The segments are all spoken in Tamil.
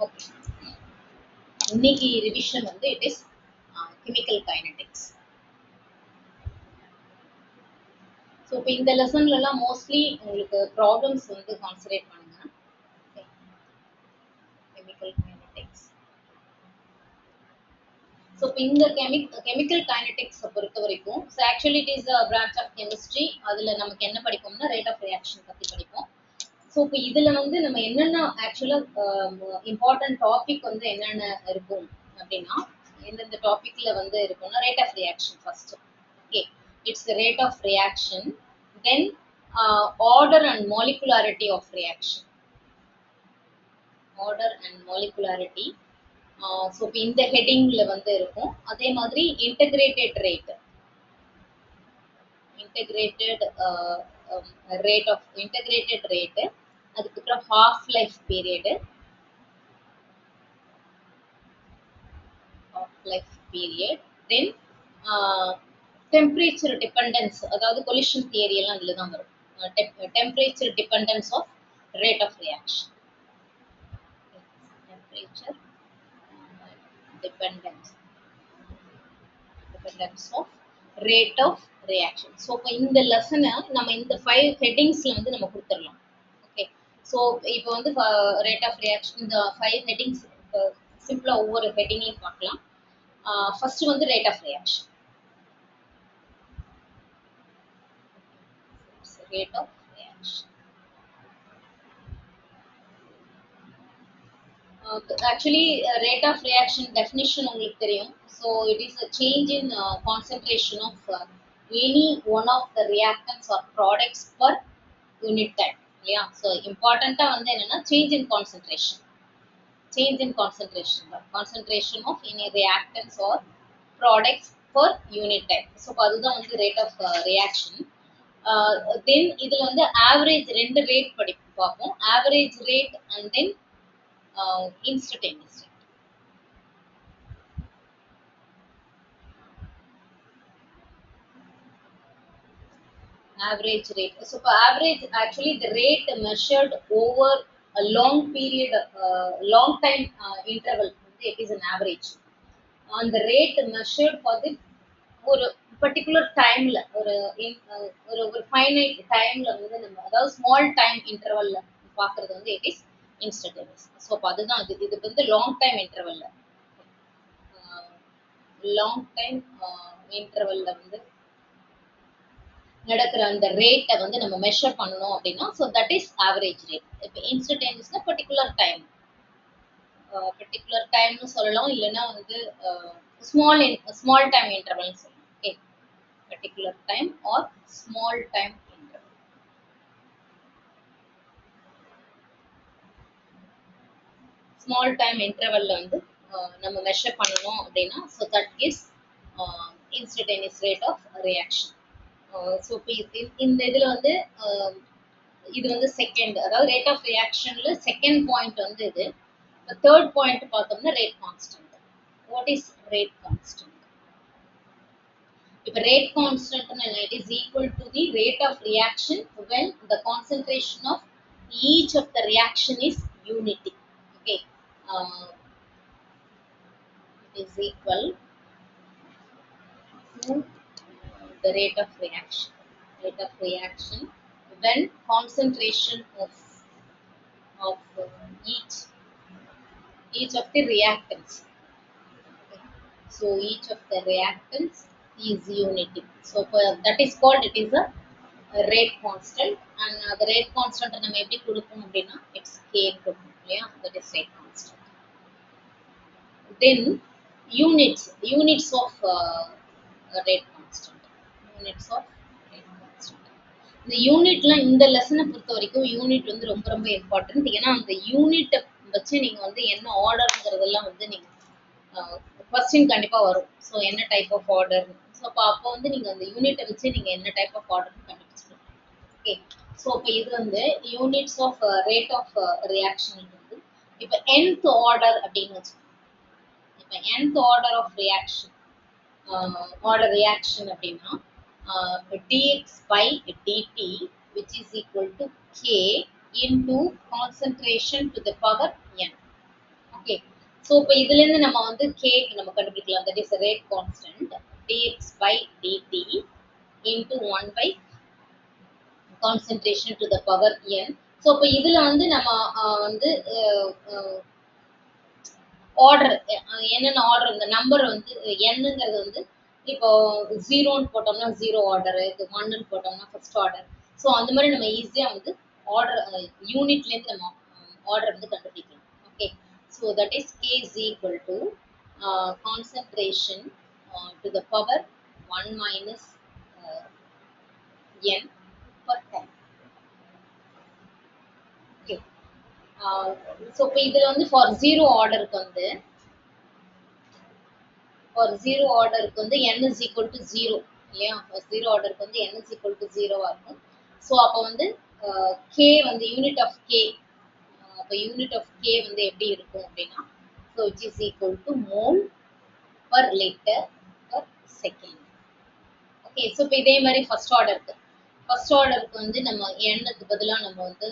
Okay. இன்னைக்கு ரிவிஷன் வந்து it is chemical kinetics. So இப்போ இந்த லெசன்லலாம் மோஸ்ட்லி உங்களுக்கு ப்ராப்ளம்ஸ் வந்து கான்சன்ட்ரேட் பண்ணுங்க. Chemical kinetics. ஸோ இப்போ இந்த கெமிக்கல் கைனடிக்ஸை பொறுத்த வரைக்கும் so actually it is a branch of chemistry. அதில் நமக்கு என்ன படிப்போம்னா ரேட் ஆஃப் ரியாக்ஷன் பற்றி படிப்போம். ஸோ இப்போ இதில் வந்து நம்ம என்னென்ன ஆக்சுவலாக இம்பார்ட்டன்ட் டாபிக் வந்து என்னென்ன இருக்கும் அப்படின்னா எந்தெந்த டாபிக்ல வந்து இருக்கும்னா rate of reaction first. Okay, it's the rate of reaction. Then order and molecularity of reaction. Order and molecularity. So இந்த ஹெட்டிங்ல வந்து இருக்கும். அதே மாதிரி integrated rate. Integrated rate of integrated rate. அதுக்கப்புறம் half life period. Half life period. Then temperature dependence, அதாவது collision theory எல்லாம் இதுல தான் வரும். Temperature dependence of rate of reaction. Temperature dependence of rate of reaction. So இந்த லெசனை நம்ம இந்த 5 ஹெட்டிங்ஸ்ல வந்து நம்ம கொடுத்துடலாம். ஓகே, ஸோ இப்போ வந்து ரேட் ஆஃப் ரியாக்ஷன் இந்த 5 ஹெட்டிங்ஸ் சிம்பிளா ஒவ்வொரு ஹெட்டிங்லையும் பார்க்கலாம். ஃபர்ஸ்ட் வந்து rate of reaction. Rate of reaction. Actually, rate of reaction definition உங்களுக்கு தெரியும். So it is a change in concentration of any one of the reactants or products per unit time. Yeah, so important வந்து என்னன்னா change in concentration. Change in concentration. The concentration of any reactants or products per unit time. So அதுதான் வந்து rate of reaction. Then இதுல வந்து average ரெண்டு rate பார்ப்போம். Average rate and then instantaneous rate. Average rate. So for average, actually the rate measured over a long period, long time interval, it is an average. And the rate measured for the ஒரு particular timeல ஒரு finite timeல வந்து நம்ம அதாவது small time intervalல பார்க்கிறது வந்து it is instantaneous. So அதுதான் இது வந்து long time intervalல long time intervalல வந்து நடக்கிற அந்த ரேட்டை வந்து நம்ம மெஷர் பண்ணணும் அப்படின்னா so that is average rate. இப்போ இன்ஸ்டன்டேனியஸ்னா பர்டிகுலர் டைம்னு சொல்லலாம், இல்லைன்னா வந்து ஸ்மால் டைம் இன்டர்வல்னு சொல்லலாம். Okay, particular time or small time interval. Small time இன்டர்வல்ல வந்து நம்ம மெஷர் பண்ணணும் அப்படின்னா so that is instantaneous rate of reaction. So இந்த இதில் வந்து இது வந்து செகண்ட், அதாவது ரேட் ஆஃப் ரியாக்ஷன்ல செகண்ட் பாயிண்ட் வந்து இது. தேர்ட் பாயிண்ட் பார்த்தோம்னா rate constant. What is rate constant? இப்போ ரேட் கான்ஸ்டன்ட்னா என்ன? It is equal to the rate of reaction when the concentration of each of the reaction is unity. Okay, it is equal to the rate of reaction. Rate of reaction when concentration of each of the reactants. Okay. So each of the reactants is unity. So that is called, it is a rate constant. And the rate constant நம்ம எப்படி கொடுப்போம் அப்படின்னா it's k கொடுப்போம் இல்லையா? That is rate constant. Then units of rate constant. Units of rate constant. இந்த யூனிட்ல இந்த லெசனை பொறுத்த வரைக்கும் யூனிட் வந்து ரொம்ப ரொம்ப இம்பார்ட்டன்ட். ஏன்னா அந்த யூனிட்டை வச்சு நீங்க வந்து என்ன ஆர்டர்ங்கிறதெல்லாம் வந்து நீங்க கொஸ்டின் கண்டிப்பா வரும். ஸோ என்ன டைப் ஆஃப் ஆர்டர், ஸோ அப்போ வந்து நீங்க அந்த யூனிட்டை வச்சு நீங்க என்ன டைப் ஆஃப் ஆர்டர் கண்டுபிடிச்சிக்கலாம். ஓகே, ஸோ இப்போ இது வந்து units of rate of reaction வந்து இப்போ nth ஆர்டர் அப்படின்னு வச்சுக்கோங்க. இப்போ nth ஆர்டர் ஆஃப் ரியாக்ஷன் அப்படின்னா dx by dt which is equal to k into concentration to the power n. Okay. So இப்போ இதுல இருந்து நம்ம வந்து k நம்ம கண்டுபிடிக்கலாம். That is a rate constant dx by dt into 1 by concentration to the power n. So இப்போ இதுல வந்து நம்ம வந்து ஆர்டர் என்னென்ன ஆர்டர் இந்த நம்பர் வந்து என்னங்கிறது வந்து இப்போ ஜீரோன்னு போட்டோம்னா ஜீரோ ஆர்டர், இது ஒன்னு போட்டோம்னா ஃபர்ஸ்ட் ஆர்டர். ஸோ அந்த மாதிரி நம்ம ஈஸியாக வந்து ஆர்டர் யூனிட்லேருந்து நம்ம ஆர்டர் வந்து கண்டுபிடிக்கலாம். Okay, so that is K is equal to concentration to the power 1 minus n per time. Okay, so இப்போ இதில் வந்து ஃபார் ஜீரோ ஆர்டருக்கு வந்து ஃபார் ஜீரோ ஆர்டருக்கு வந்து n is equal to zero இல்லையா? ஃபார் ஜீரோ ஆர்டருக்கு வந்து n இஸ் ஈக்குவல் டு ஜீரோவாக இருக்கும். ஸோ அப்போ வந்து கே வந்து யூனிட் ஆஃப் கே, அப்போ யூனிட் ஆஃப் கே வந்து எப்படி இருக்கும் அப்படின்னா, so it is equal to mole per litre per second. Okay, so இப்போ இதே மாதிரி ஃபர்ஸ்ட் ஆர்டருக்கு வந்து நம்ம எண்ணுக்கு பதிலாக நம்ம வந்து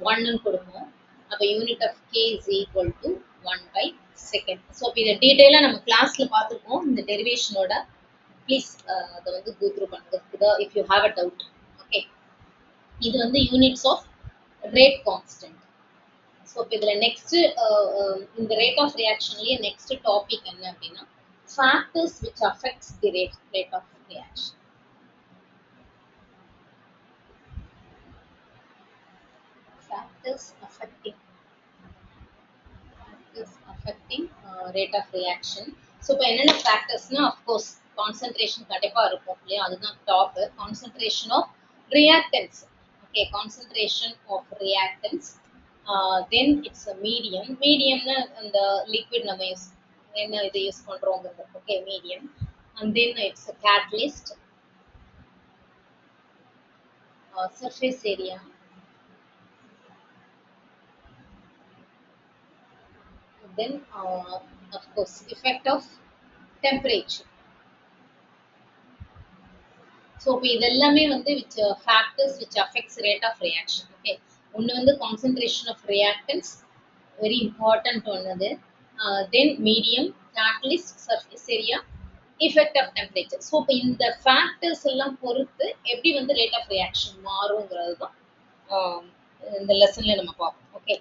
ஒன்னு கொடுப்போம். அப்போ unit of K is equal to 1 by second. So இப்போ இதை டீட்டெயிலாக நம்ம கிளாஸ்ல பார்த்துருக்கோம் இந்த டெரிவேஷனோட. ப்ளீஸ் அதை வந்து கோ த்ரூ பண்ணுங்க if you have a doubt. Okay, இது வந்து units of rate constant. So இப்போ இதில் நெக்ஸ்ட் இந்த ரேட் ஆஃப் ரியாக்ஷன்லேயே நெக்ஸ்ட் டாபிக் என்ன அப்படின்னா, factors which affects the rate of reaction. Factors affecting rate of reaction. So இப்போ என்னென்ன ஃபேக்டர்ஸ்னா, அஃப்கோர்ஸ் கான்சன்ட்ரேஷன் கண்டிப்பாக இருக்கும் இல்லையா? அதுதான் top. Concentration of reactants. Okay, concentration of reactants. Then it's a மீடியம்னா அந்த லிக்விட் நம்ம என்ன இது யூஸ் பண்ணுறோங்கிறது. Okay, medium. And then it's a catalyst, surface area, then of course effect of temperature. So இப்போ இதெல்லாமே வந்து which factors which affects rate of reaction. Okay, ஒன்று வந்து concentration of reactants, very important ஒன்னது. Then medium, catalyst, surface area, effect of temperature. So இப்போ இந்த factors எல்லாம் பொறுத்து எப்படி வந்து rate of reaction மாறுங்கிறது தான் இந்த லெசன்ல நம்ம பார்ப்போம். ஓகே,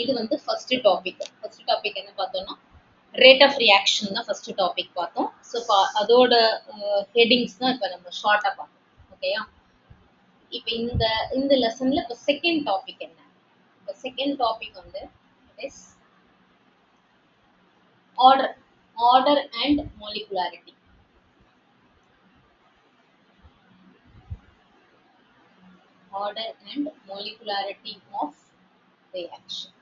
இது வந்து ஃபர்ஸ்ட் டாபிக் என்ன பார்த்தோம்னா, ரேட் ஆஃப் ரியாக்ஷன் தான் ஃபர்ஸ்ட் டாபிக் பார்த்தோம். ஸோ அதோட ஹெட்டிங்ஸ் தான் இப்போ நம்ம ஷார்ட்டாக பார்த்தோம். ஓகேயா? இப்போ இந்த லெசன்ல இப்போ செகண்ட் டாபிக் என்ன? இப்போ செகண்ட் டாபிக் வந்து is order and molecularity. Order and molecularity of reaction.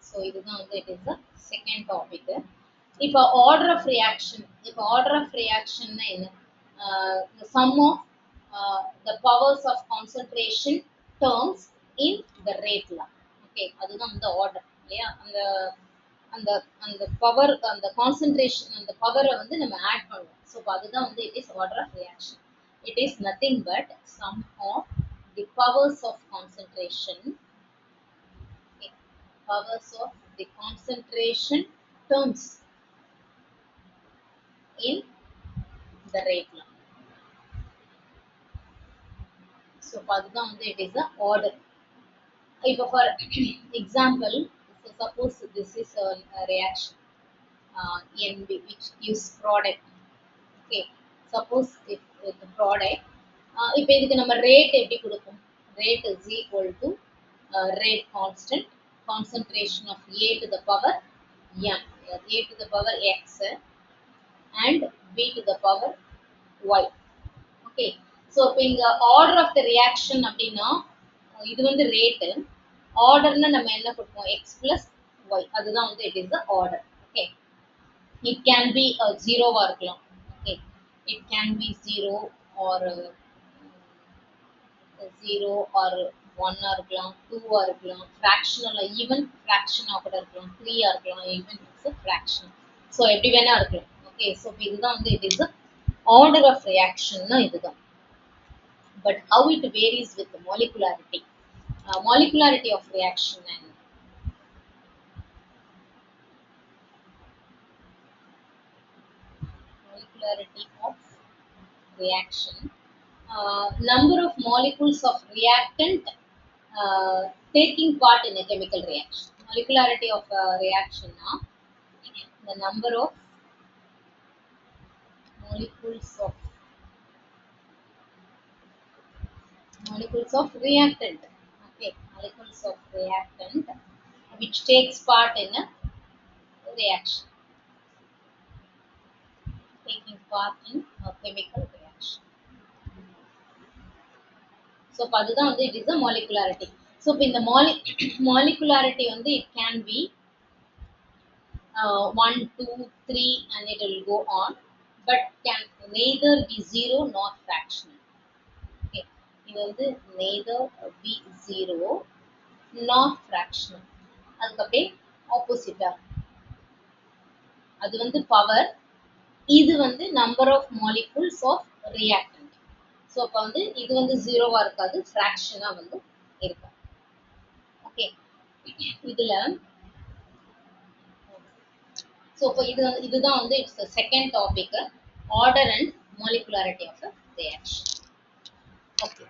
So இதுதான் வந்து it is the second topic. இப்போ ஆர்டர் ஆஃப் ரியாக்ஷன்னா என்ன? The sum of the powers of concentration terms in the rate law. Okay, அதுதான் வந்து ஆர்டர் இல்லையா? அந்த அந்த அந்த பவர், அந்த கான்சன்ட்ரேஷன், அந்த பவரை வந்து நம்ம ஆட் பண்ணுவோம். ஸோ அதுதான் வந்து it is order of reaction. It is nothing but sum of the powers of concentration, powers of the concentration terms in the rate law. So அதுதான் வந்து it is the order. இப்போ for example, so suppose this is a reaction NB which gives product. Okay, suppose if the product இப்போ இதுக்கு நம்ம ரேட் எப்படி கொடுப்போம்? Rate is equal to rate constant, concentration of A to the power m, A to the power x and B to the power y. Okay, so இப்போ இங்க ஆர்டர் ஆஃப் த ரியாக்ஷன் அப்படின்னா, இது வந்து ரேட்டு. ஆர்டர்னா நம்ம என்ன கொடுப்போம்? X plus Y. அதுதான் வந்து it is the order. Okay, it can be ஜீரோவா இருக்கலாம். Okay, it can be zero or 0 or 1 இருக்கலாம், 2 இருக்கலாம், ஃப்ராக்ஷனல், ஈவன் ஃப்ராக்ஷனாக கூட இருக்கலாம், 3 இருக்கலாம், ஈவன் இட்ஸ் ஃப்ராக்ஷன். ஸோ எப்படி வேணா இருக்கலாம். ஓகே, ஸோ இதுதான் வந்து இட் இஸ் ஆர்டர் ஆஃப் ரியாக்ஷன்னா இதுதான். But how it varies with the molecularity. Molecularity of reaction and molecularity of reaction. Number of molecules of reactant taking part in a chemical reaction. Molecularity of a reaction now, the number of molecules of reactant. Okay, molecules of reactant which takes part in a reaction, taking part in a chemical reaction. So, அதுதான் வந்து it is a molecularity. So, இப்போ இந்த molecularity வந்து it can be 1, 2, 3 and it will go on, but can neither be zero nor fractional. Okay. இது வந்து neither be zero nor fractional. அதுக்கு அப்படியே ஆப்போசிட்டா அது வந்து பவர், இது வந்து number of molecules of reactant. So அப்போ வந்து இது வந்து ஜீரோவா இருக்காது, ஃப்ராக்ஷனா வந்து இருக்கும். ஓகே, இதுல ஸோ இப்போ இதுதான் வந்து it's second topic, order and molecularity of a reaction. Okay,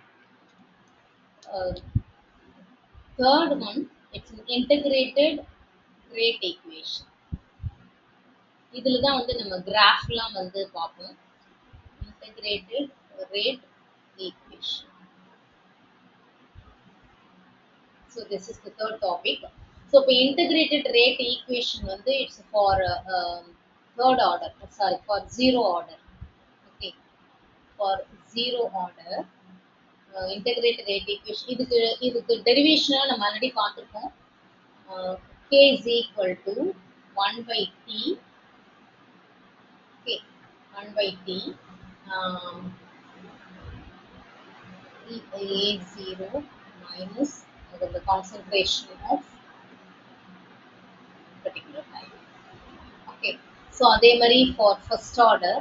third one it's integrated rate equation. இதுல தான் வந்து நம்ம கிராஃப்லாம் வந்து பார்ப்போம். Integrated rate equation. So this is the third topic. So for integrated rate equation வந்து it's for third order, sorry, for zero order. Okay, for zero order integrated rate equation இதுக்கு derivation நம்ம ஆல்ரெடி பார்த்திருக்கோம். K is equal to 1 by T. Okay, 1 by T. A0 minus the concentration of particular time. Okay, so அதே மாதிரி for first order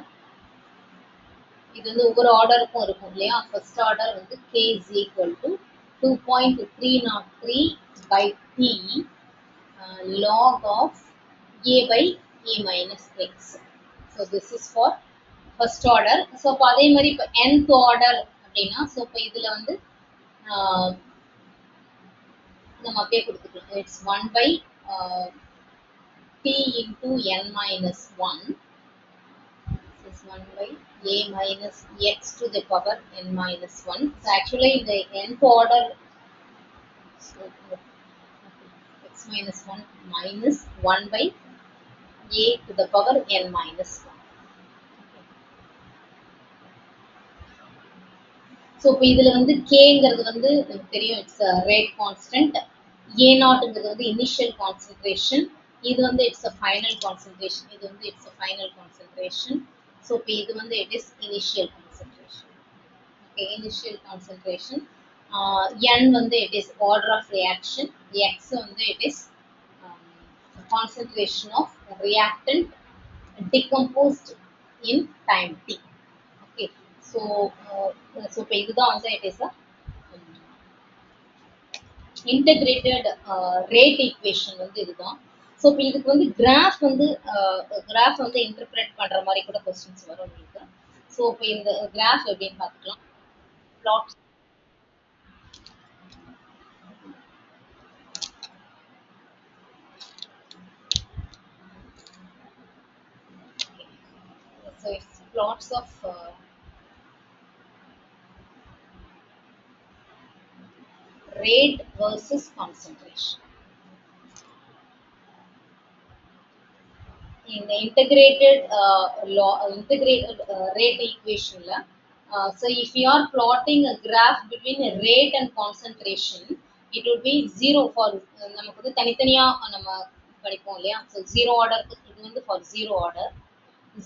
இது வந்து ஒவ்வொரு ஆர்டருக்கும் இருக்கும் இல்லையா. ஃபர்ஸ்ட் ஆர்டர் வந்து K is equal to 2.303 by T log of A by A minus X. So this is for first order. So இப்போ அதே மாதிரி இப்போ nth order அப்படின்னா, ஸோ இப்போ இதுல வந்து நம்ம அப்படியே கொடுத்துக்கலாம். It's 1 by T into n minus 1. This is 1 by A minus X to the power n minus 1. So actually in the nth order, so X minus 1 minus 1 by A to the power n minus 1. So இப்போ இதில் வந்து கேங்கிறது வந்து நமக்கு தெரியும், இட்ஸ் ரேட் கான்ஸ்டன்ட். A0ங்கிறது வந்து இனிஷியல் கான்சன்ட்ரேஷன், இது வந்து இட்ஸ் அ ஃபைனல் கான்சன்ட்ரேஷன், இது வந்து it's a final concentration. So இப்போ இது வந்து it is initial concentration. Okay, initial concentration. n வந்து it is order of reaction, x வந்து it is concentration of reactant decomposed in time t. Okay, so இப்போ இதுதான் வந்து it is a integrated rate equation வந்து இதுதான். ஸோ இப்போ இதுக்கு வந்து கிராஃப் வந்து இன்டர்பிரேட் பண்ற மாதிரி கூட கொஸ்டின்ஸ் வரும் உங்களுக்கு. ஸோ இப்போ இந்த கிராஃப் எப்படின்னு பார்த்துக்கலாம். Plot so it's plots of rate versus concentration. In the integrated rate equation, so if you are plotting a graph between a rate and concentration, it would be zero for நமக்கு வந்து தனித்தனியா நம்ம படிப்போம் இல்லையா. So zero order இது வந்து for zero order.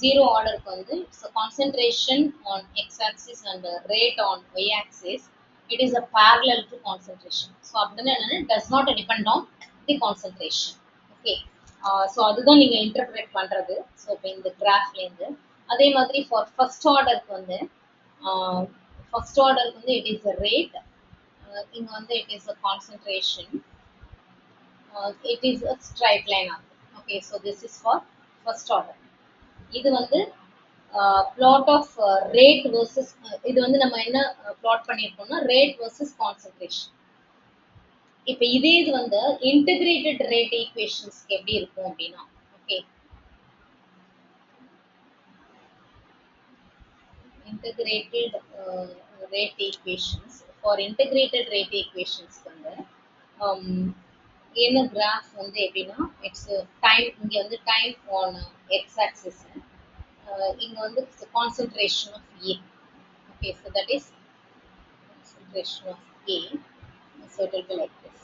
Zero order வந்து so concentration on x-axis and rate on y-axis, it is a parallel to concentration. So அப்படின்னா என்னன்னா does not depend on the concentration. Okay, so அதுதான் நீங்கள் இன்டர்பிரேட் பண்ணுறது. ஸோ இப்போ இந்த கிராஃப்லேருந்து அதே மாதிரி ஃபார் ஃபர்ஸ்ட் ஆர்டருக்கு வந்து இட் இஸ் அ ரேட், இங்கே வந்து it is a concentration, it is a straight line ஆகும். Okay, so this is for first order. இது வந்து plot of rate versus இது வந்து நம்ம என்ன plot பண்ணியிருக்கோம்னா rate versus concentration. இப்போ இதே இது வந்து integrated rate equations எப்படி இருக்கும் அப்படின்னா okay integrated rate equations for integrated rate equations வந்து என்ன கிராஃப் வந்து எப்படின்னா இட்ஸ் டைம் இங்க வந்து டைம் ஆன் எக்ஸ் ஆக்சிஸ் இங்க வந்து concentration of A. Okay, so that is concentration of A. So it will be like this.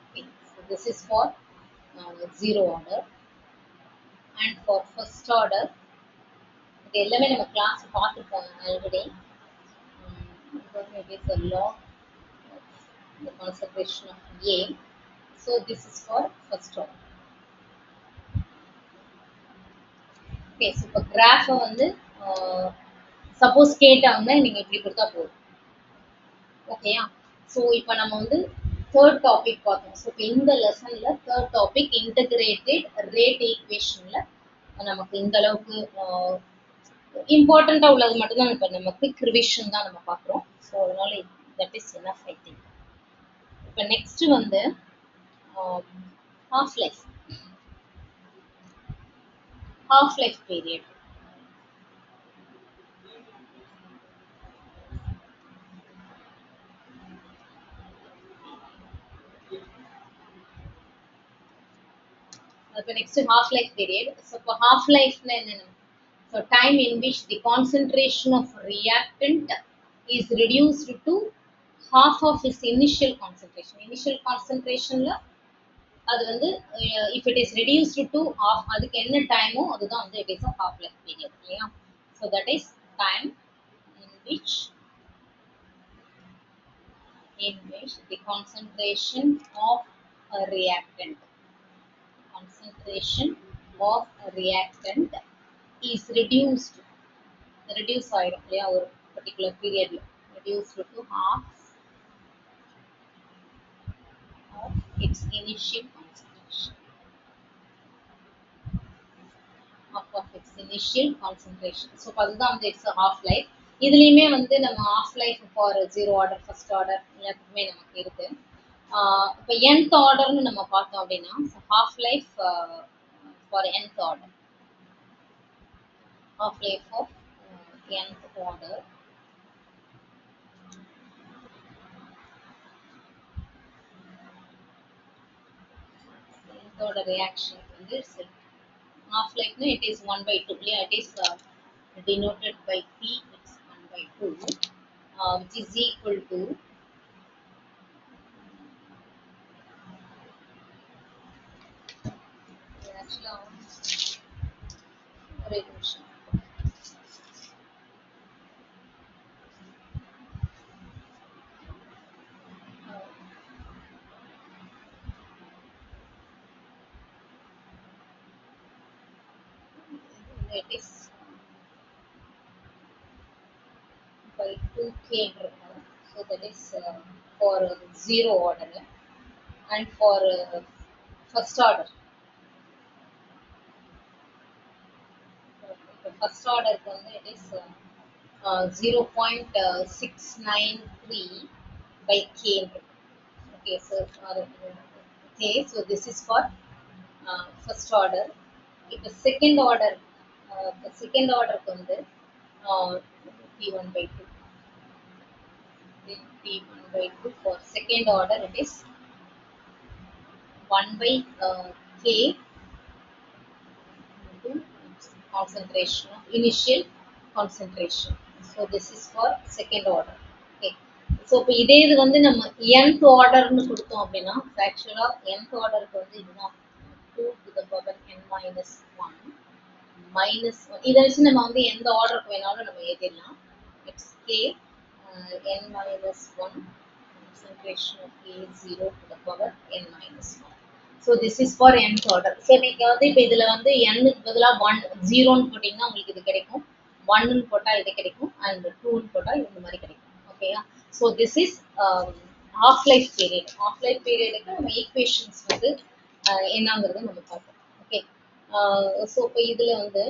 Okay, so this is for zero order, and for first order இது எல்லாமே நம்ம கிளாஸ் பார்த்துருப்போம் already. It is a log of the concentration of A. So this is for first order. Okay so இப்போ கிராஃபை வந்து சப்போஸ் கேட்டாங்கன்னா நீங்கள் இப்படி கொடுத்தா போதும். ஓகேயா ஸோ இப்போ நம்ம வந்து தேர்ட் டாபிக் பார்த்தோம். ஸோ இப்போ இந்த லெசனில் தேர்ட் டாபிக் இன்டகிரேட்டட் ரேட் ஈக்குவேஷனில் நமக்கு இந்த அளவுக்கு இம்பார்ட்டண்ட்டாக உள்ளது மட்டும்தான் இப்போ நம்ம குவிக் ரிவிஷன் தான் நம்ம பார்க்குறோம். ஸோ அதனால that is enough I think. இப்போ நெக்ஸ்ட் வந்து half life period. இப்போ next half life period. So இப்போ half life னா என்னன்னா so time in which the concentration of reactant is reduced to half of its initial concentration. Initial concentration ல அது வந்து if it is reduced to half அதுக்கு என்ன டைமோ அதுதான் வந்து it is a half life period இல்லையா. So that is time in which the concentration of a reactant is reduced ஆயிடும் இல்லையா ஒரு பர்டிகுலர் பீரியட்ல reduced to half of its initial concentration. So அதுதான் வந்து it's a half life. இதுலயுமே வந்து நம்ம half life for zero order, first order எல்லாத்துக்குமே நமக்கு இருக்கு. இப்போ nth ஆர்டர்னு நம்ம பார்த்தோம் அப்படின்னா half life for nth order. Half life of nth order. Nth order reaction வந்து half life no, it is 1/2. Yeah, it is denoted by P. It's 1/2, which is equal to it is by 2k. So that is for zero order and for first order. The first order it is 0.693 by k. Okay, so okay, so this is for first order. If the second order வந்து T1/2. T1/2 for second order it is 1/k into concentration of initial concentration. So this is for second order. Okay. So இப்போ இதே இது வந்து நம்ம nth ஆர்டர்னு கொடுத்தோம் அப்படின்னா ஆக்சுவலா nth ஆர்டருக்கு வந்து இதுதான் 2 to the power n minus 1 minus 1. இதை வச்சு நம்ம வந்து எந்த ஆர்டருக்கு வேணாலும் நம்ம எழுதிடலாம். It's k n minus 1 concentration of A0 to the power n minus 1. So this is for nth order. So நீங்க வந்து இப்போ இதுல வந்து n க்கு பதிலா 1 0ன்னு போட்டீங்கன்னா உங்களுக்கு இது கிடைக்கும், 1ன்னு போட்டா இது கிடைக்கும், and 2ன்னு போட்டா இந்த மாதிரி கிடைக்கும். ஓகேயா. So this is half life period. Half life periodக்கு நம்ம ஈக்குவேஷன்ஸ் வந்து என்னங்கிறது நம்ம பார்ப்போம். ஓகே. ஸோ இப்போ இதுல வந்து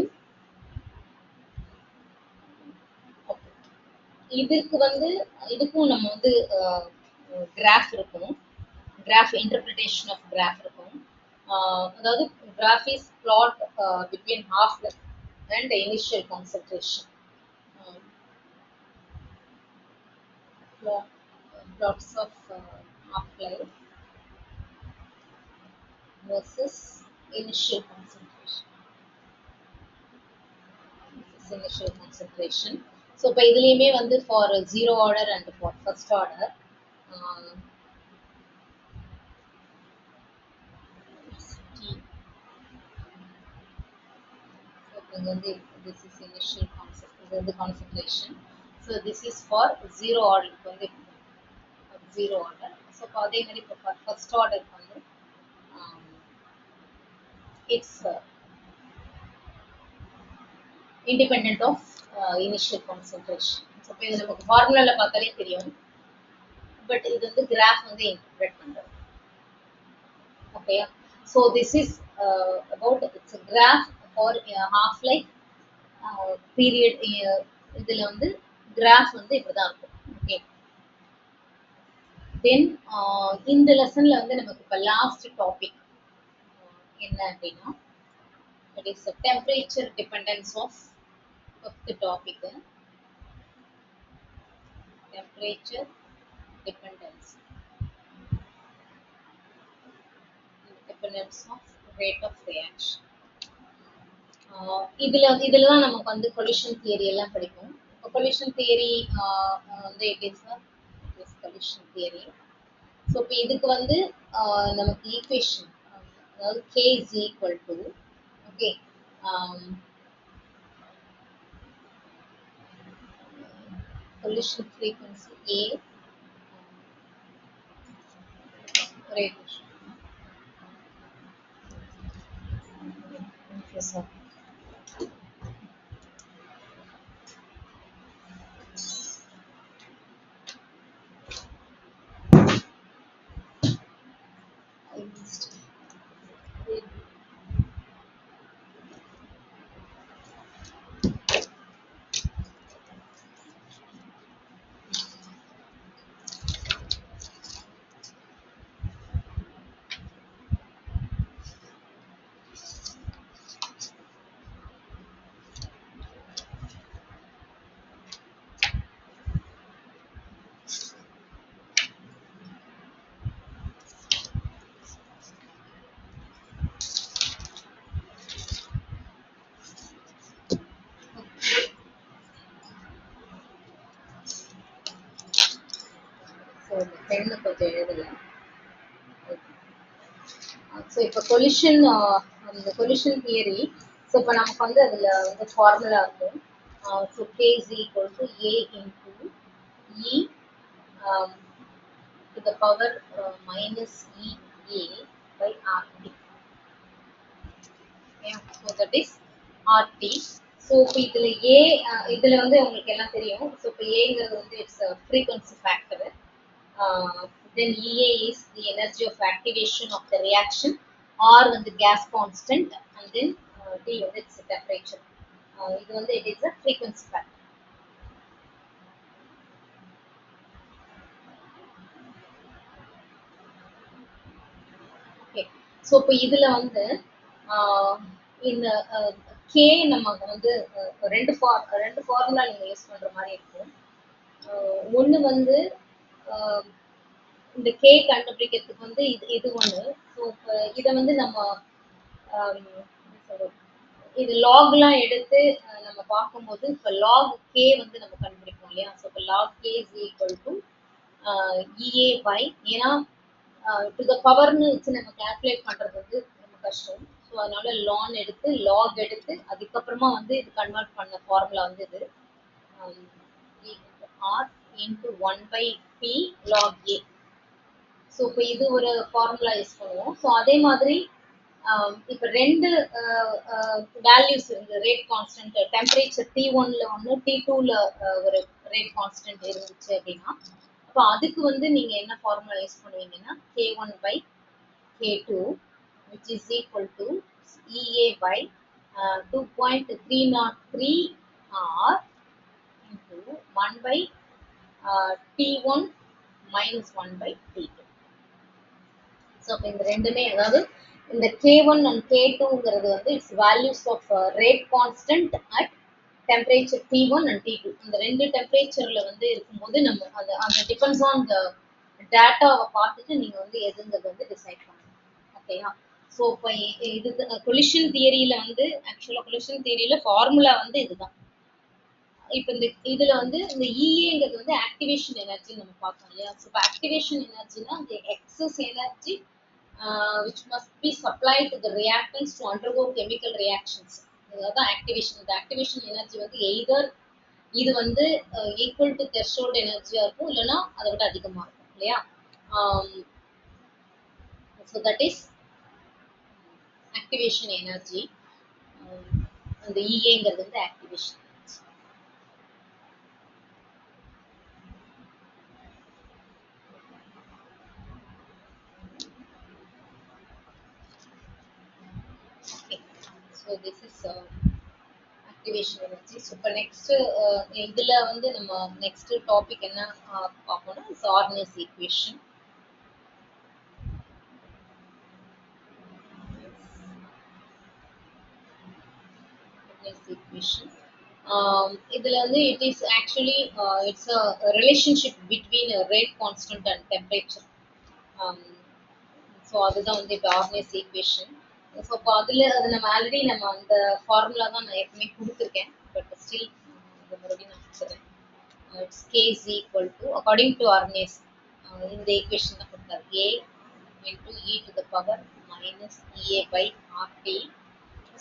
இதுக்கு வந்து இதுக்கும் நம்ம வந்து கிராஃப் இருக்கும். கிராஃப் இன்டர்பிரிட்டேஷன் ஆஃப் கிராஃப் இருக்கும். அதாவது graph is plot between half life and initial concentration. Plots of half life versus initial concentration. Initial concentration. So இப்போ இதுலயுமே வந்து for zero order and for first order this is initial concentration. So this is for zero order வந்து zero order. So அதே மாதிரி இப்போ first order வந்து it's independent of initial concentration. So இப்போ இது நமக்கு ஃபார்முலால பார்த்தாலே தெரியும். பட் இது வந்து கிராஃப் வந்து இன்டர்பிரேட் பண்றது. Okay. So this is about it's a graph for half life period. இதுல வந்து கிராஃப் வந்து இப்படிதான் இருக்கும். ஓகே. தென் இந்த லெசன்ல வந்து நமக்கு இப்போ லாஸ்ட் டாபிக் என்ன அப்படின்னா it is a temperature dependence of the topic. Temperature dependence of rate of reaction. இதுல தான் நமக்கு வந்து collision theory எல்லாம் படிப்போம். collision theory வந்து it is collision theory. So இப்போ இதுக்கு வந்து நமக்கு equation அதாவது k is equal to okay collision frequency A rate. Yes, sir. பெண்ணு கொஞ்சம் எழுதல. ஸோ இப்போ கொலிஷன் அந்த கொலிஷன் தியரி. ஸோ இப்போ நமக்கு வந்து அதில் வந்து ஃபார்முலா இருக்கும். So K is equal to A into E to the power minus EA by RT. So that is RT. So இப்போ இதில் ஏ இதில் வந்து உங்களுக்கு எல்லாம் தெரியும். ஸோ இப்போ ஏங்கிறது வந்து it's frequency factor. Then EA is the energy of activation of the reaction, R வந்து the gas constant, and then T வந்து its temperature. இது வந்து it is a frequency factor. Okay. So இப்போ இதுல வந்து இந்த K நமக்கு வந்து ரெண்டு ஃபார்முலா நீங்க யூஸ் பண்ற மாதிரி இருக்கும். ஒன்று வந்து இந்த கே கண்டுபிடிக்கிறதுக்கு வந்து இது ஒன்று. ஸோ இப்போ இதை வந்து நம்ம இது லாக்லாம் எடுத்து நம்ம பார்க்கும்போது இப்போ லாக் கே வந்து நம்ம கண்டுபிடிப்போம் இல்லையா. ஸோ இப்போ log K is equal to EA by, ஏன்னா டு த பவர்னு வச்சு நம்ம கால்குலேட் பண்ணுறது வந்து ரொம்ப கஷ்டம். ஸோ அதனால லான் எடுத்து லாக் எடுத்து அதுக்கப்புறமா வந்து இது கன்வெர்ட் பண்ண ஃபார்முலா வந்து இது R into 1/p log a. So இப்போ இது ஒரு ஃபார்முலா யூஸ் பண்ணுவோம். ஸோ அதே மாதிரி இப்போ ரெண்டு வேல்யூஸ் இருந்து ரேட் கான்ஸ்டன்ட் டெம்பரேச்சர் T1ல ஒன்று T2ல ஒரு ரேட் கான்ஸ்டன்ட் இருந்துச்சு அப்படின்னா அப்போ அதுக்கு வந்து நீங்கள் என்ன ஃபார்முலா யூஸ் பண்ணுவீங்கன்னா K1/K2 which is equal to EA by 2.303 R into 1/P T1 minus 1 by T2. So இப்போ இந்த ரெண்டுமே அதாவது இந்த K1 and K2ங்கிறது வந்து it's values of rate constant at temperature T1 and T2. இந்த ரெண்டு டெம்பரேச்சரில் வந்து இருக்கும்போது நம்ம அது அந்த டிபெண்ட்ஸ் ஆன் த டேட்டாவை பார்த்துட்டு நீங்கள் வந்து எதுங்கிறது வந்து டிசைட் பண்ணணும். ஓகேயா? ஸோ இப்போ இது கொலிஷன் தியரியில் வந்து ஆக்சுவலாக கொலிஷன் தியரியில் ஃபார்முலா வந்து இதுதான். இப்போ இந்த இதில் வந்து இந்த இஏங்கிறது வந்து ஆக்டிவேஷன் எனர்ஜி நம்ம பார்த்தோம் இல்லையா? ஸோ இப்போ ஆக்டிவேஷன் எனர்ஜினா அந்த excess energy which must be supplied to the reactants to undergo chemical reactions. அதான் ஆக்டிவேஷன். இந்த ஆக்டிவேஷன் எனர்ஜி வந்து எய்தர் இது வந்து ஈக்குவல் டு த்ரெஷோல்ட் எனர்ஜியா இருக்கும், இல்லைன்னா அதை விட அதிகமாக இருக்கும் இல்லையா? So that is activation energy. அந்த இஏங்கிறது வந்து activation. So this is activation energy. So இப்போ நெக்ஸ்ட் இதுல வந்து நம்ம நெக்ஸ்ட் டாபிக் என்ன பார்ப்போம்னா இஸ் ஆர்னஸ் ஈக்குவேஷன். Equation. இதுல வந்து it is actually it's a relationship between a rate constant and temperature. So அதுதான் வந்து இப்போ ஆர்னஸ் ஈக்குவேஷன். ஸோ இப்போ அதில் அது நம்ம ஆல்ரெடி நம்ம அந்த ஃபார்முலா தான் நான் ஏற்கனவே கொடுத்துருக்கேன், பட் ஸ்டில் இந்த மறுபடியும் நான் கொடுத்துறேன். It's K is equal to according to Arrhenius இந்த ஈக்குவேஷன் தான் கொடுத்தாரு. A into E to the power minus EA by RT.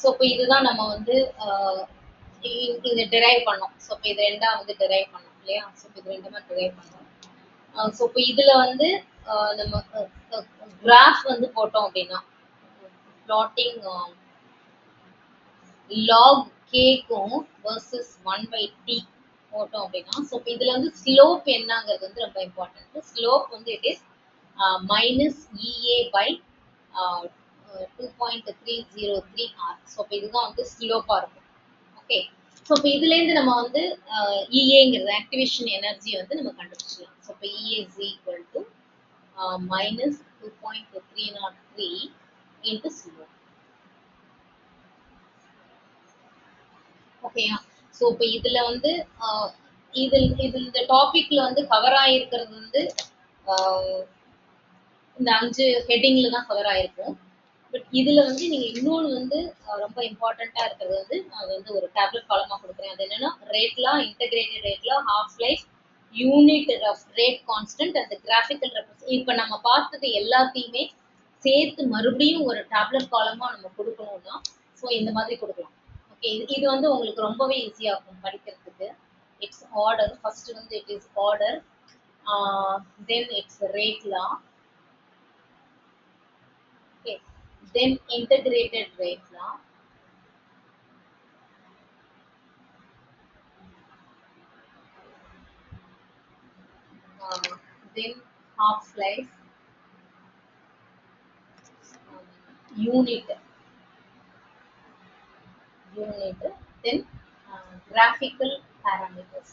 So இப்போ இதுதான் நம்ம வந்து இதை டிரைவ் பண்ணோம். ஸோ இப்போ இது ரெண்டா வந்து டிரைவ் பண்ணோம் இல்லையா? ஸோ இப்போ இது ரெண்டுமே டிரைவ் பண்ணோம். ஸோ இப்போ இதில் வந்து நம்ம கிராஃப் வந்து போட்டோம் அப்படின்னா பிளாட்டிங் லாக் கேக்கும் வர்சஸ் 1/t போட்டோம் அப்படின்னா, ஸோ இப்போ இதில் வந்து ஸ்லோப் என்னங்கிறது வந்து ரொம்ப இம்பார்ட்டன்ட். ஸ்லோப் வந்து it is minus EA by 2.303 r. So இப்போ இதுதான் வந்து ஸ்லோப்பாக இருக்கும். ஓகே, ஸோ இப்போ இதுலேருந்து நம்ம வந்து இஏங்கிறது ஆக்டிவேஷன் எனர்ஜி வந்து நம்ம கண்டுபிடிச்சலாம். ஸோ இப்போ E a is equal to minus 2.303 into slope. ஓகேயா? ஸோ இப்போ இதுல வந்து இந்த டாபிக்ல வந்து கவர் ஆயிருக்கிறது வந்து இந்த 5 ஹெட்டிங்ல தான் கவர் ஆயிருக்கும். பட் இதுல வந்து நீங்க இன்னொன்று வந்து ரொம்ப இம்பார்ட்டண்டா இருக்கிறது வந்து நான் வந்து ஒரு டேப்லெட் காலமா கொடுக்குறேன். அது என்னன்னா rate law, integrated rate law, half life, unit of rate constant and graphical represent. இப்போ நம்ம பார்த்தது எல்லாத்தையுமே சேர்த்து மறுபடியும் ஒரு டேப்லெட் காலமா நம்ம கொடுக்கணும்னா ஸோ இந்த மாதிரி கொடுக்கலாம். ஓகே, இது வந்து உங்களுக்கு ரொம்பவே ஈஸியாக இருக்கும் படிக்கிறதுக்கு. It's order. ஃபர்ஸ்ட் வந்து it is order, then it's rate law, okay, then integrated rate law, then half life, unit, then graphical parameters.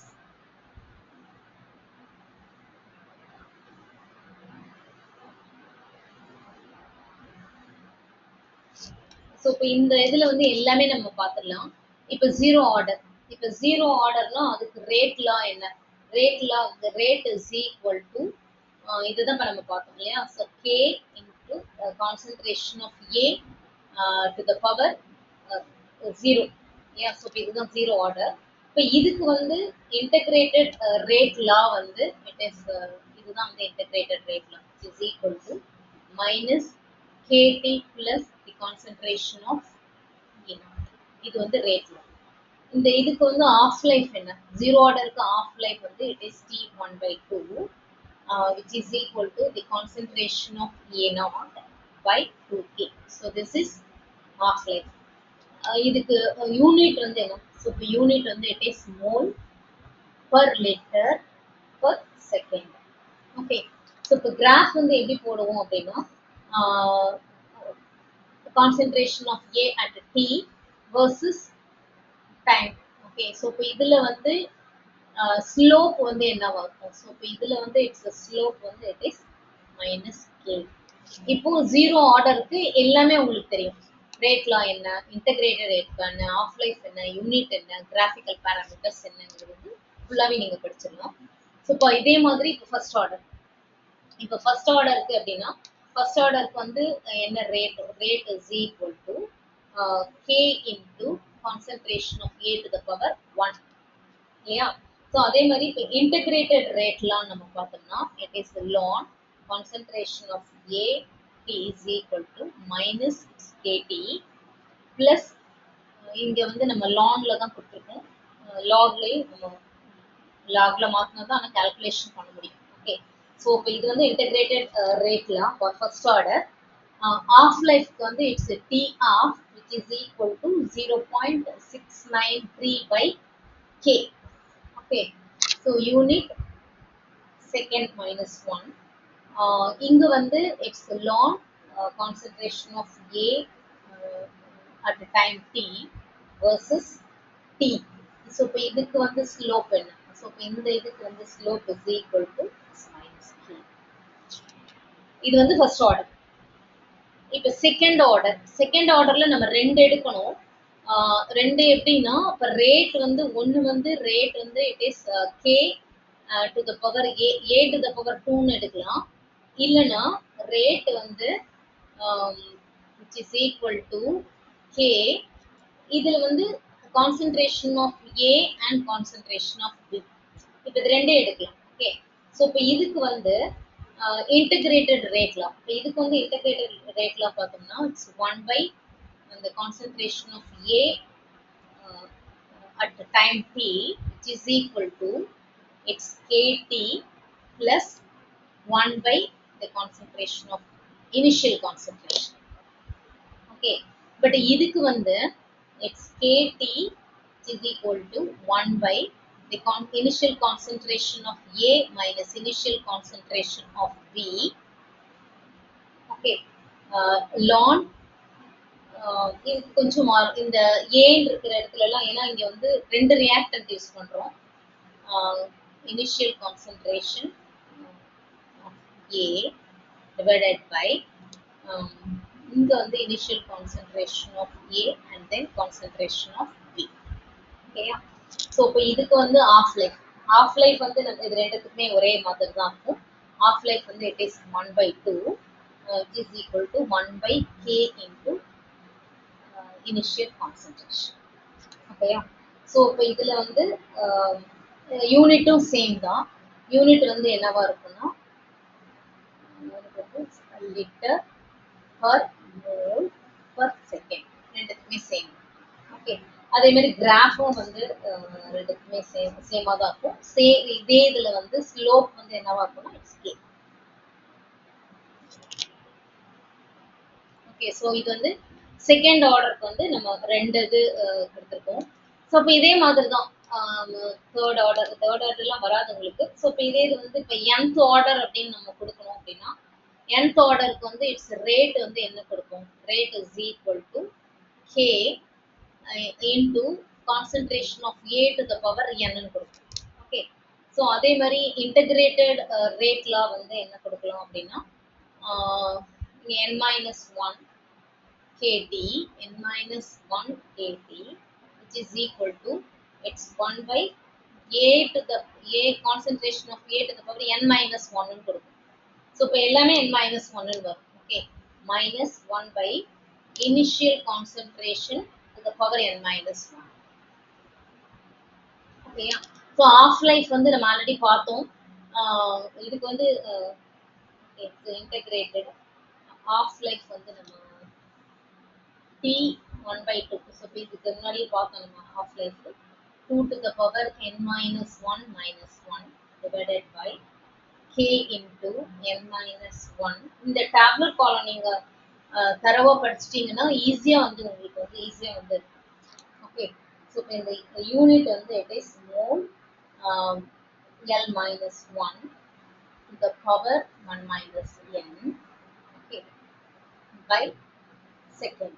So இப்போ இந்த இதில் வந்து எல்லாமே நம்ம பார்த்துடலாம். இப்போ ஜீரோ ஆர்டர். இப்போ ஜீரோ ஆர்டர்னா அதுக்கு ரேட் லா என்ன? Rate law, the rate is equal to இதுதான் இப்போ நம்ம பார்த்தோம் இல்லையா? So K into concentration of A to the power 0. ஏன்? ஸோ இப்போ இதுதான் ஜீரோ ஆர்டர். இப்போ இதுக்கு வந்து இன்டகிரேட்டட் ரேட் லா வந்து இட் இஸ் இதுதான் வந்து integrated rate law is equal to minus KT plus the concentration of A. இது வந்து ரேட் லா. இந்த இதுக்கு வந்து ஆஃப் லைஃப் என்ன? ஜீரோ ஆர்டருக்கு ஆஃப் லைஃப் வந்து it is T1/2 which is equal to the concentration of A0 by 2K. So this is half life. இதுக்கு யூனிட் வந்து என்ன? ஸோ இப்போ யூனிட் வந்து it is mole per litre per second. Okay, so இப்போ கிராஃப் வந்து எப்படி போடுவோம் அப்படின்னா concentration of A at T versus time. Okay, so இப்போ இதில் வந்து ஸ்லோப் வந்து என்னவா இருக்கும்? ஸோ இப்போ இதுல வந்து இட்ஸ் ஸ்லோப் வந்து இட் இஸ் மைனஸ் கே. இப்போ ஜீரோ ஆர்டருக்கு எல்லாமே உங்களுக்கு தெரியும். ரேட் லா என்ன, இன்டகிரேட்டட் ரேட் என்ன, ஆஃப் லைஃப் என்ன, யூனிட் என்ன, கிராஃபிக்கல் பேராமீட்டர்ஸ் என்னங்கிறது வந்து ஃபுல்லாவே நீங்க படிச்சிடலாம். ஸோ இப்போ இதே மாதிரி இப்போ ஃபர்ஸ்ட் ஆர்டர். இப்போ ஃபர்ஸ்ட் ஆர்டருக்கு அப்படின்னா ஃபர்ஸ்ட் ஆர்டருக்கு வந்து என்ன rate? Rate is equal to K into concentration of A to the power 1 இல்லையா? ஸோ அதே மாதிரி இப்போ இன்டகிரேட்டட் ரேட்லாம் நம்ம பார்த்தோம்னா it is ln concentration of A T is equal to minus KT plus இங்கே வந்து நம்ம லான்ல தான் கொடுத்துருக்கோம். லாக்லேயும் நம்ம லாக்ல மாற்றினா தான் ஆனால் கால்குலேஷன் பண்ண முடியும். ஓகே, ஸோ இப்போ இது வந்து இன்டகிரேட்டட் ரேட்லாம் ஃபர்ஸ்ட் ஆர்டர். ஆஃப் லைஃப்க்கு வந்து it's T of which is equal to 0.693 by k. Okay, so unit second minus 1. இங்க வந்து it's ln concentration of A at the time t versus t. So இப்போ இதுக்கு வந்து slope என்ன? So இப்போ இந்த இதுக்கு வந்து slope is equal to minus k. இது வந்து first order. இப்போ செகண்ட் ஆர்டர்ல நம்ம ரெண்டு எடுக்கணும். ரெண்டு எப்படின்னா இப்போ ரேட் வந்து ஒன்று வந்து ரேட் வந்து it is K to the power A to the power 2ன்னு எடுக்கலாம். இல்லைன்னா ரேட் வந்து which is equal to K. இதில் வந்து concentration of A and concentration of B, இப்போ இது ரெண்டே எடுக்கலாம். ஓகே, ஸோ இப்போ இதுக்கு வந்து இன்டகிரேட்டட் ரேட்லாம், இப்போ இதுக்கு வந்து இன்டகிரேட்டட் ரேட்லாம் பார்த்தோம்னா it's 1 by the concentration of A at the time t which is equal to its kt plus 1 by the concentration of initial concentration. Okay, but இதுக்கு வந்து its kt is equal to 1 by the initial concentration of A minus initial concentration of B. Okay, ln இது கொஞ்சம் இந்த ஏன் இருக்கிற இடத்துல எல்லாம், ஏன்னா இங்க வந்து ரெண்டு ரியாக்டன்ட் யூஸ் பண்றோம். Initial concentration A divided by இங்க வந்து initial concentration of A and then concentration of B. ஓகேயா? ஸோ இப்போ இதுக்கு வந்து ஆஃப் லைஃப் வந்து இது ரெண்டுத்துக்குமே ஒரே மாதிரி தான் இருக்கும். ஆஃப் லைஃப் வந்து it is 1/2 is equal to 1/k into initial concentration. ஓகேயா? ஸோ இப்போ இதில் வந்து யூனிட்டும் சேம் தான். யூனிட் வந்து என்னவா இருக்குன்னா litre per mole per second, ரெண்டுத்துக்குமே சேம். ஓகே, அதே மாதிரி கிராஃபும் வந்து ரெண்டுத்துக்குமே சேமாக தான் இருக்கும். இதே இதில் வந்து ஸ்லோப் வந்து என்னவா இருக்கும்னா இட்ஸ் கே. ஓகே, ஸோ இது வந்து செகண்ட் ஆர்டருக்கு வந்து நம்ம ரெண்டு இது கொடுத்துருக்கோம். ஸோ இப்போ இதே மாதிரி தான் தேர்ட் ஆர்டர்லாம் வராது உங்களுக்கு. ஸோ இப்போ இதே இது வந்து இப்போ nth ஆர்டர் அப்படின்னு நம்ம கொடுக்கணும் அப்படின்னா nth ஆர்டருக்கு வந்து இட்ஸ் ரேட் வந்து என்ன கொடுக்கும்? Rate is equal to K into concentration of A to the power என்னன்னு கொடுக்கும். ஓகே, ஸோ அதே மாதிரி இன்டகிரேட்டட் ரேட்லாம் வந்து என்ன கொடுக்கலாம் அப்படின்னா n-1 kt, n-1 kt, which is equal to x 1 by a to the a concentration of a to the power n-1 ன்னு கொடுக்கும். ஸோ இப்போ எல்லாமே n-1 வரும். Okay, minus 1 by initial concentration to the power n-1. ஓகேயா? ஸோ ஆஃப் லைஃப் வந்து நம்ம ஆல்ரெடி பார்த்தோம். இதுக்கு வந்து இன்டகிரேட்டட் ஆஃப் லைஃப் வந்து நம்ம t 1/2. ஸோ இதுக்கு முன்னாடியே பார்த்தோம் நம்ம of life 2 to the power n-1 minus 1 divided by k into n-1. இந்த டேப்லெட் காலம் நீங்க தரவா படிச்சிட்டீங்கன்னா ஈஸியா வந்து உங்களுக்கு வந்து ஈஸியா வந்து ஓகே. ஸோ இப்போ இந்த யூனிட் வந்து it is mole L-1 to the power 1 minus n, okay, by second.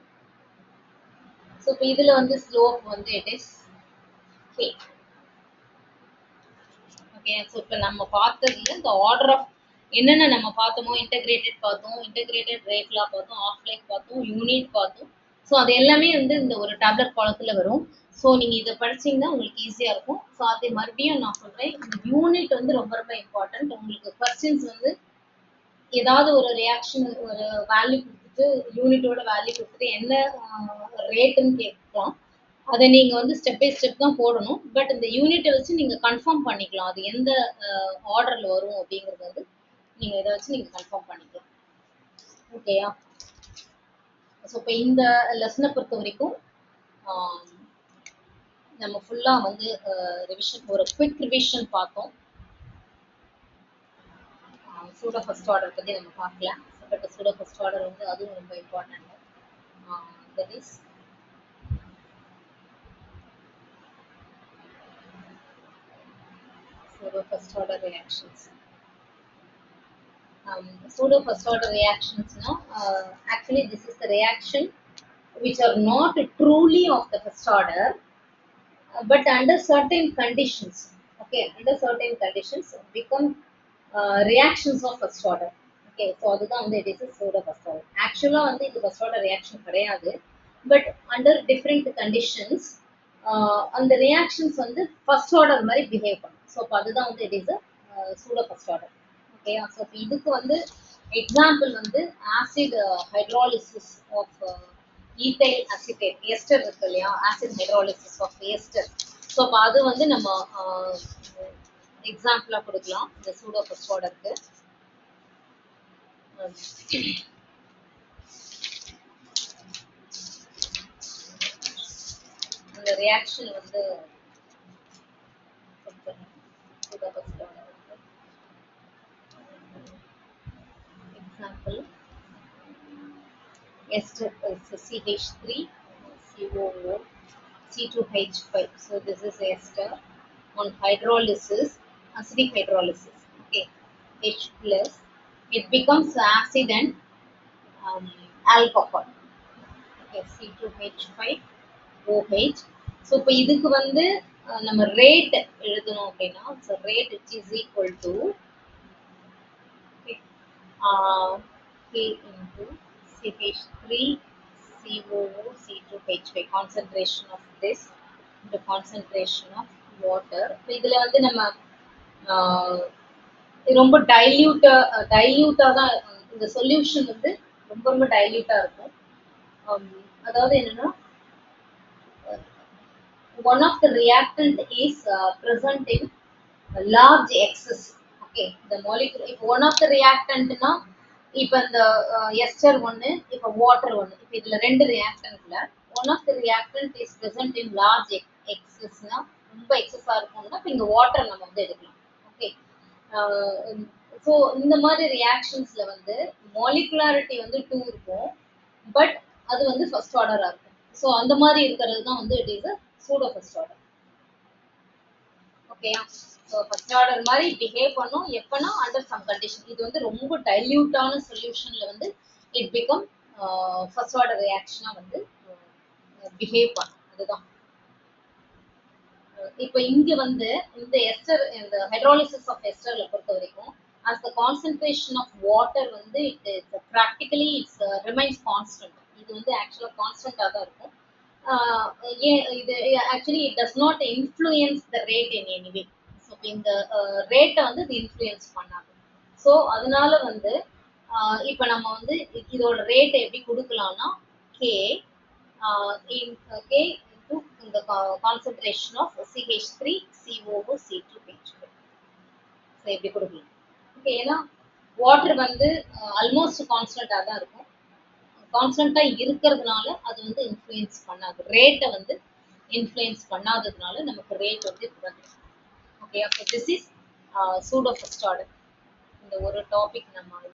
So இப்போ இதில் வந்து ஸ்லோப் வந்து it is K. Okay. So இப்போ நம்ம பார்த்ததுல இந்த ஆர்டர் ஆஃப் என்னென்ன நம்ம பார்த்தோமோ, இன்டகிரேட்டட் பார்த்தோம், இன்டகிரேட்டட் ரேட் லா பார்த்தோம், ஆஃப் லைக் பார்த்தோம், யூனிட் பார்த்தோம். ஸோ அது எல்லாமே வந்து இந்த ஒரு டேப்லெட் காலத்துல வரும். ஸோ நீங்க இதை படிச்சீங்கன்னா உங்களுக்கு ஈஸியா இருக்கும். ஸோ அதே மறுபடியும் நான் சொல்றேன், இந்த யூனிட் வந்து ரொம்ப ரொம்ப இம்பார்ட்டன்ட். உங்களுக்கு கொஸ்டின்ஸ் வந்து ஏதாவது ஒரு ரியாக்ஷன் ஒரு வேல்யூ கொடுத்துட்டு யூனிட்டோட வேல்யூ கொடுத்துட்டு என்ன ரேட்டுன்னு கேட்கலாம். அதை நீங்க வந்து ஸ்டெப் பை ஸ்டெப் தான் போடணும். பட் இந்த யூனிட்டை வச்சு நீங்க கன்ஃபார்ம் பண்ணிக்கலாம் அது எந்த ஆர்டர்ல வரும் அப்படிங்கிறது வந்து நீங்க இதை வச்சு நீங்க கன்ஃபார்ம் பண்ணிக்கலாம். ஓகேயா? ஸோ இப்போ இந்த லெசனை பொறுத்த வரைக்கும் நம்ம ஃபுல்லா வந்து ரிவிஷன் ஒரு குவிக் ரிவிஷன் பார்த்தோம். சூடோ ஃபர்ஸ்ட் ஆர்டர் பற்றி நம்ம பார்க்கல. பட் சூடோ ஃபர்ஸ்ட் ஆர்டர் வந்து அதுவும் ரொம்ப important. That is pseudo first order reactions. Pseudo first order reactions now, actually this is the reaction which are not truly of the first order, but under certain conditions, okay, under certain conditions become reactions of first order. Okay, so அதுதான் வந்து it is a pseudo first order. Actually வந்து இது first order reaction கிடையாது, but under different conditions அந்த reactions வந்து first order மாதிரி behave பண்ணும். ஸோ அதுதான் வந்து it is a pseudo first order. Okay, so இதுக்கு வந்து எக்ஸாம்பிள் வந்து acid hydrolysis of ethyl acetate ester இருக்கு இல்லையா, acid hydrolysis of ester. So அப்போ அது வந்து நம்ம எக்ஸாம்பிளாக கொடுக்கலாம் இந்த சூடோ ஃபர்ஸ்ட் ஆர்டருக்கு. அந்த ரியாக்ஷன் வந்து சூடோ ஃபர்ஸ்ட் ஆர்டருக்கு example ester is CH3 COO C2H5. So this is ester on hydrolysis, acidic hydrolysis. Okay, H plus it becomes acid and alcohol. Okay, C2H5 OH. So இப்போ இதுக்கு வந்து நம்ம ரேட் எழுதணும் அப்படின்னா so rate which is equal to K into CH3 COO C2H5 concentration of this the concentration of water. இதுல வந்து நம்ம ரொம்ப டைல்யூட்டா தான் இந்த சொல்யூஷன் வந்து ரொம்ப ரொம்ப டைல்யூட்டா இருக்கும். அதாவது என்னன்னா one of the reactant is present in large excess. Okay, the molecule if one of the reactant na இப்ப இந்த ester ஒன்னு இப்ப water ஒன்னு இப்ப இதுல ரெண்டு reactantல one of the reactant is present in large excess னா ரொம்ப எக்ஸஸா இருக்கும்னா இப்ப இங்க water நம்ம வந்து எடுக்கலாம். ஓகே, ஸோ இந்த மாதிரி ரியாக்ஷன்ஸ்ல வந்து மாலிகுலாரிட்டி வந்து 2 இருக்கும், பட் அது வந்து ஃபர்ஸ்ட் ஆர்டரா இருக்கும். ஸோ அந்த மாதிரி இருக்கிறது தான் வந்து it is a pseudo first order. ஓகேயா? ஸோ ஃபர்ஸ்ட் ஆர்டர் மாதிரி பிஹேவ் பண்ணும் எப்பனா அண்டர் சம் கண்டிஷன். இது வந்து ரொம்ப டைல்யூட்டான சொல்யூஷன்ல வந்து இட் பிகம் ஃபர்ஸ்ட் ஆர்டர் ரியாக்ஷனா வந்து பிஹேவ் பண்ணும். அதுதான் இப்போ இங்க வந்து இந்த எஸ்டர் இந்த ஹைட்ராலிசிஸ் ஆஃப் எஸ்டர்ல பொறுத்த வரைக்கும் as the concentration of water வந்து it is practically it's remains constant. இது வந்து ஆக்சுவலா கான்ஸ்டன்டா தான் இருக்கும். இது actually it does not influence the rate in any way. So இந்த ரேட்டை வந்து இது இன்ஃப்ளூயன்ஸ் பண்ணாது. ஸோ அதனால வந்து இப்போ நம்ம வந்து இதோட ரேட்டை எப்படி கொடுக்கலாம்னா K K the concentration of CH3 COO C2H5. So எப்படி கொடுக்கலாம். ஓகே, ஏன்னா வாட்டர் வந்து ஆல்மோஸ்ட் கான்ஸ்டன்டாக தான் இருக்கும். கான்ஸ்டன்டாக இருக்கிறதுனால அது வந்து இன்ஃப்ளூயன்ஸ் பண்ணாது, ரேட்டை வந்து இன்ஃப்ளூயன்ஸ் பண்ணாததுனால நமக்கு ரேட் வந்து இப்படி. ஓகே, அப்போ this is pseudo first order. இந்த ஒரு டாபிக் நம்ம